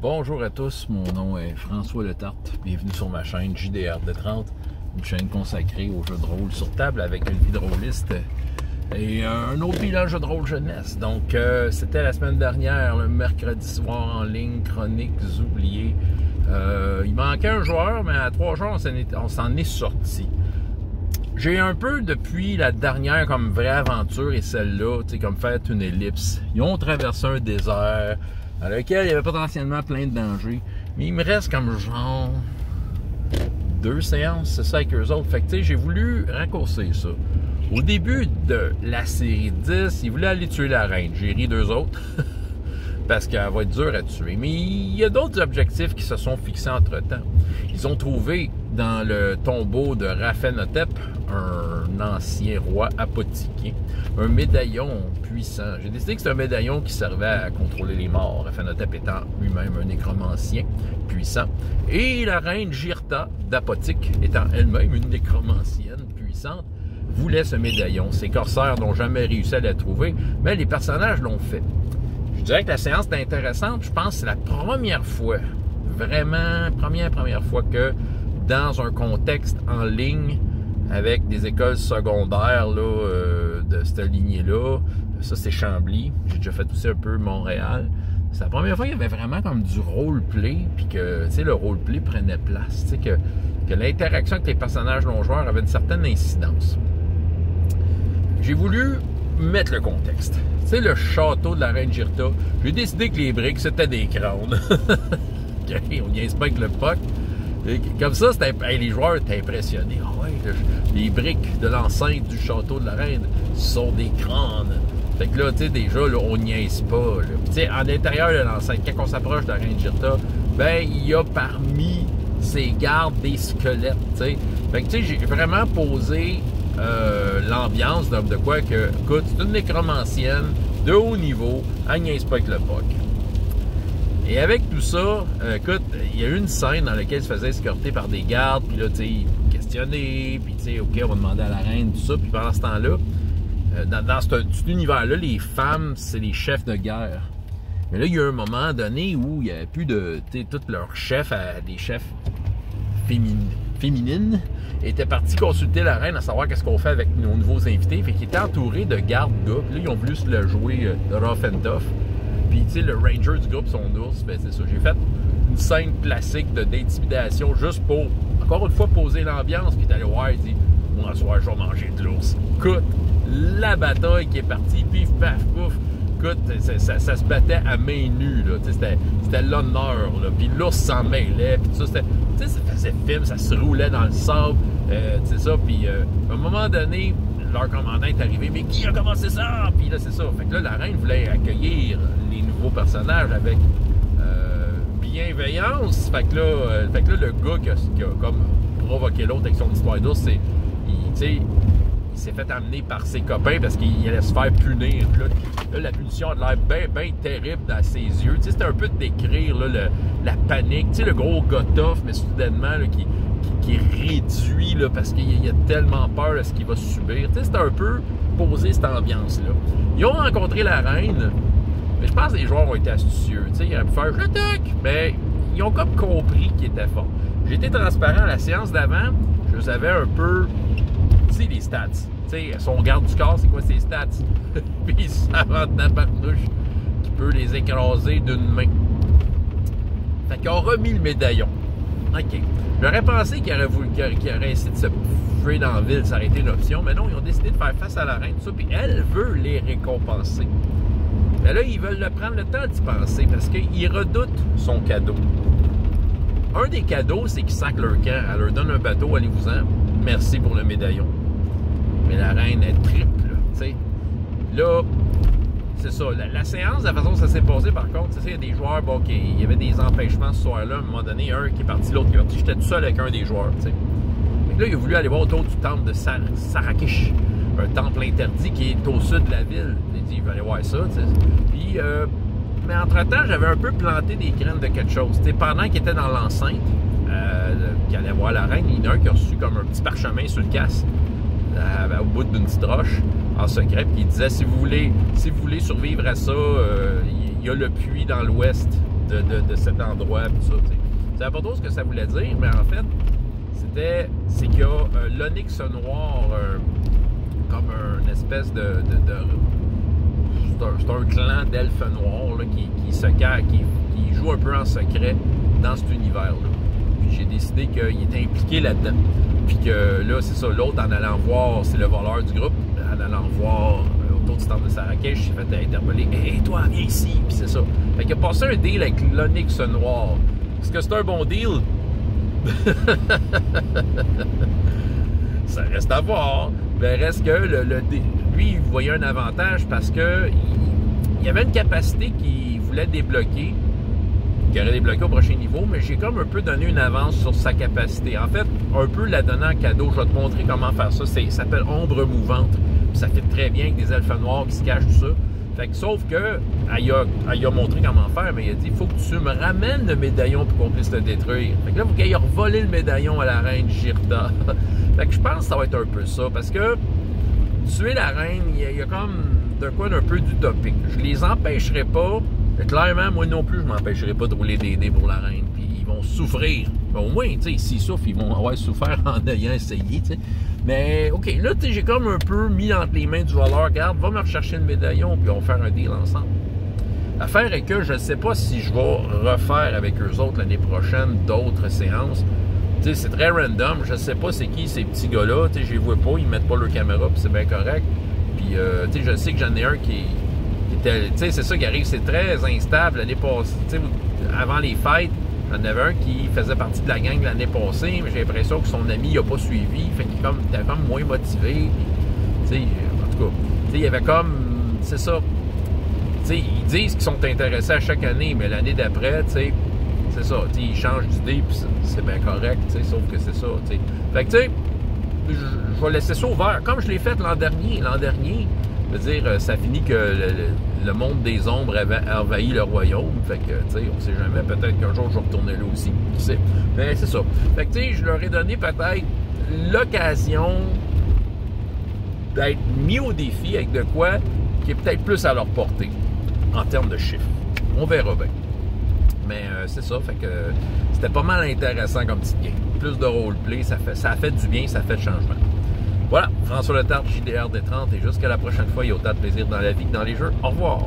Bonjour à tous, mon nom est François Letarte. Bienvenue sur ma chaîne JDR de 30, une chaîne consacrée aux jeux de rôle sur table avec une vie de rôliste et un autre bilan jeu de rôle jeunesse. Donc, c'était la semaine dernière, le mercredi soir en ligne, Chroniques oubliées. Il manquait un joueur, mais à 3 jours, on s'en est sorti. J'ai un peu, depuis la dernière comme vraie aventure et celle-là, tu sais, comme fait une ellipse. Ils ont traversé un désert dans lequel il y avait potentiellement plein de dangers. Mais il me reste comme genre 2 séances, c'est ça avec eux autres. Fait que tu sais, j'ai voulu raccourcir ça. Au début de la série 10, ils voulaient aller tuer la reine. J'ai ri d'eux autres. Parce qu'elle va être dure à tuer. Mais il y a d'autres objectifs qui se sont fixés entre-temps. Ils ont trouvé dans le tombeau de Raphenhotep, un ancien roi apothicain, un médaillon puissant. J'ai décidé que c'est un médaillon qui servait à contrôler les morts, Raphenhotep étant lui-même un nécromancien puissant. Et la reine Jirta d'Apothique, étant elle-même une nécromancienne puissante, voulait ce médaillon. Ces corsaires n'ont jamais réussi à le trouver, mais les personnages l'ont fait. Je dirais que la séance est intéressante. Je pense que c'est la première fois, vraiment première fois que dans un contexte en ligne avec des écoles secondaires là, de cette lignée-là, ça c'est Chambly, j'ai déjà fait aussi un peu Montréal. C'est la première fois qu'il y avait vraiment comme du roleplay, puis que tu sais, le roleplay prenait place, tu sais, que l'interaction avec les personnages non-joueurs avait une certaine incidence. J'ai voulu mettre le contexte. Tu sais, le château de la reine Jirta, j'ai décidé que les briques, c'était des crânes. Okay, on niaise pas avec le POC. Et comme ça, les joueurs étaient impressionnés. Oh ouais, les briques de l'enceinte du château de la reine sont des crânes. Fait que là, tu sais, déjà, là, on niaise pas. Tu sais, en intérieur de l'enceinte, quand on s'approche de la reine Jirta, ben, il y a parmi ses gardes des squelettes, tu sais. Fait que, tu sais, j'ai vraiment posé l'ambiance de quoi que, écoute, c'est une nécromancienne de haut niveau, elle niaise pas avec le POC. Et avec tout ça, écoute, il y a eu une scène dans laquelle il se faisait escorter par des gardes, puis là, tu sais, questionner, puis tu sais, OK, on va demander à la reine, tout ça, puis pendant ce temps-là, dans cet univers-là, les femmes, c'est les chefs de guerre. Mais là, il y a eu un moment donné où il n'y avait plus de, tu sais, tous leurs chefs, des chefs féminines, étaient partis consulter la reine à savoir qu'est-ce qu'on fait avec nos nouveaux invités, fait qu'ils étaient entourés de gardes-gars, puis là, ils ont voulu se le jouer rough and tough. Puis, tu sais, le ranger du groupe, son ours, ben c'est ça. J'ai fait une scène classique d'intimidation juste pour, encore une fois, poser l'ambiance. Puis, t'allais voir, il dit, moi, ce soir, je vais manger de l'ours. Écoute, la bataille qui est partie, pif, paf, pouf. Écoute, ça se battait à main nue, là. Tu sais, c'était l'honneur, là. Puis, l'ours s'en mêlait. Puis, tout ça, tu sais, ça faisait film, ça se roulait dans le sable. Tu sais ça. Puis, à un moment donné, leur commandant est arrivé, mais qui a commencé ça? Puis là, c'est ça. Fait que là, la reine voulait accueillir les nouveaux personnages avec bienveillance. Fait que là, le gars qui a comme provoqué l'autre avec son histoire d'ours, il s'est fait amener par ses copains parce qu'il allait se faire punir. Là, la punition a l'air bien terrible dans ses yeux. Tu sais, c'était un peu de décrire là, la panique. Tu sais, le gros gars tough, mais soudainement, là, qui est réduit là, parce qu'il a tellement peur de ce qu'il va subir. Tu sais, c'était un peu poser cette ambiance-là. Ils ont rencontré la reine, mais je pense que les joueurs ont été astucieux. Tu sais, ils auraient pu faire « j'attaque », mais ils ont comme compris qu'il était fort. J'ai été transparent à la séance d'avant, je savais un peu, tu sais, les stats. Tu sais, son garde du corps, c'est quoi ses stats? Puis il s'avance dans la barnouche qui peut les écraser d'une main. Fait qu'ils ont remis le médaillon. OK. J'aurais pensé qu'il aurait essayé de se fuir dans la ville, ça aurait été une option, mais non, ils ont décidé de faire face à la reine, tout ça, puis elle veut les récompenser. Mais là, ils veulent prendre le temps d'y penser, parce qu'ils redoutent son cadeau. Un des cadeaux, c'est qu'ils sacent leur camp, elle leur donne un bateau, allez-vous-en, merci pour le médaillon. Mais la reine, elle triple, tu sais. Là, c'est ça, la séance, la façon dont ça s'est passé, par contre, tu sais, il y a des joueurs, bon, il y avait des empêchements ce soir-là, à un moment donné, un qui est parti, l'autre qui est parti, j'étais tout seul avec un des joueurs, tu sais. Donc là, il a voulu aller voir autour du temple de Sarrakish, un temple interdit qui est au sud de la ville. Il a dit, il veut aller voir ça, tu sais. Puis, mais entre-temps, j'avais un peu planté des graines de quelque chose. Tu sais, pendant qu'il était dans l'enceinte, qu'il allait voir la reine, il y en a un qui a reçu comme un petit parchemin sur le casque, au bout d'une petite roche, en secret, puis il disait, si vous voulez survivre à ça, il y a le puits dans l'ouest de cet endroit, tout ça. Je savais pas trop ce que ça voulait dire, mais en fait, c'est qu'il y a l'onyx noir, comme une espèce c'est un clan d'elfes noirs là, qui joue un peu en secret dans cet univers-là. Puis j'ai décidé qu'il était impliqué là-dedans. Puis que là, c'est ça, l'autre, en allant voir, c'est le voleur du groupe, en allant voir autour du temple de Sarrakesh, j'ai fait interpeller. Hey, toi, viens ici! Puis c'est ça. Fait qu'il a passé un deal avec l'onyx noir. Est-ce que c'est un bon deal? Ça reste à voir. Ben, reste que lui, il voyait un avantage parce que il y avait une capacité qu'il voulait débloquer, qu'il aurait débloqué au prochain niveau, mais j'ai comme un peu donné une avance sur sa capacité. En fait, un peu la donner en cadeau. Je vais te montrer comment faire ça. Ça s'appelle Ombre Mouvante. Puis ça fait très bien avec des elfes noirs qui se cachent, tout ça. Fait que, sauf que, elle a montré comment faire, mais il a dit, il faut que tu me ramènes le médaillon pour qu'on puisse le détruire. Fait que là, il faut qu'il ait revolé le médaillon à la reine Jirda. Fait que je pense que ça va être un peu ça, parce que tuer la reine, il y a comme de quoi d'un peu d'utopique. Je les empêcherai pas, mais clairement, moi non plus, je m'empêcherai pas de rouler des dés pour la reine, puis ils vont souffrir. Mais au moins, tu sais, s'ils souffrent, ils vont avoir souffert en ayant essayé, tu sais. Mais, OK, là, tu sais, j'ai comme un peu mis entre les mains du voleur. Regarde, va me rechercher le médaillon, puis on va faire un deal ensemble. L'affaire est que je ne sais pas si je vais refaire avec eux autres l'année prochaine d'autres séances. Tu sais, c'est très random. Je ne sais pas c'est qui ces petits gars-là. Tu sais, je les vois pas, ils mettent pas leur caméra, puis c'est bien correct. Puis, tu sais, je sais que j'en ai un qui était... Tu sais, c'est ça qui arrive, c'est très instable. L'année passée, tu sais, avant les fêtes, j'en avais un qui faisait partie de la gang l'année passée, mais j'ai l'impression que son ami n'a pas suivi, fait qu'il était comme moins motivé. Tu sais, en tout cas, tu sais, il y avait comme, c'est ça. Tu sais, ils disent qu'ils sont intéressés à chaque année, mais l'année d'après, tu sais, c'est ça. Tu sais, ils changent d'idée, puis c'est bien correct, tu sais, sauf que c'est ça, tu sais. Fait que, tu sais, je vais laisser ça ouvert, comme je l'ai fait l'an dernier. Je veux dire, ça finit que le monde des ombres avait envahi le royaume. Fait que, tu sais, on sait jamais. Peut-être qu'un jour, je vais retourner là aussi. Qui sait? Mais c'est ça. Fait que, tu sais, je leur ai donné peut-être l'occasion d'être mis au défi avec de quoi qui est peut-être plus à leur portée en termes de chiffres. On verra bien. Mais c'est ça. Fait que c'était pas mal intéressant comme petite game. Plus de roleplay, ça a fait du bien, ça fait le changement. Voilà, François Letarte, JDR D30, et jusqu'à la prochaine fois, il y a autant de plaisir dans la vie que dans les jeux. Au revoir!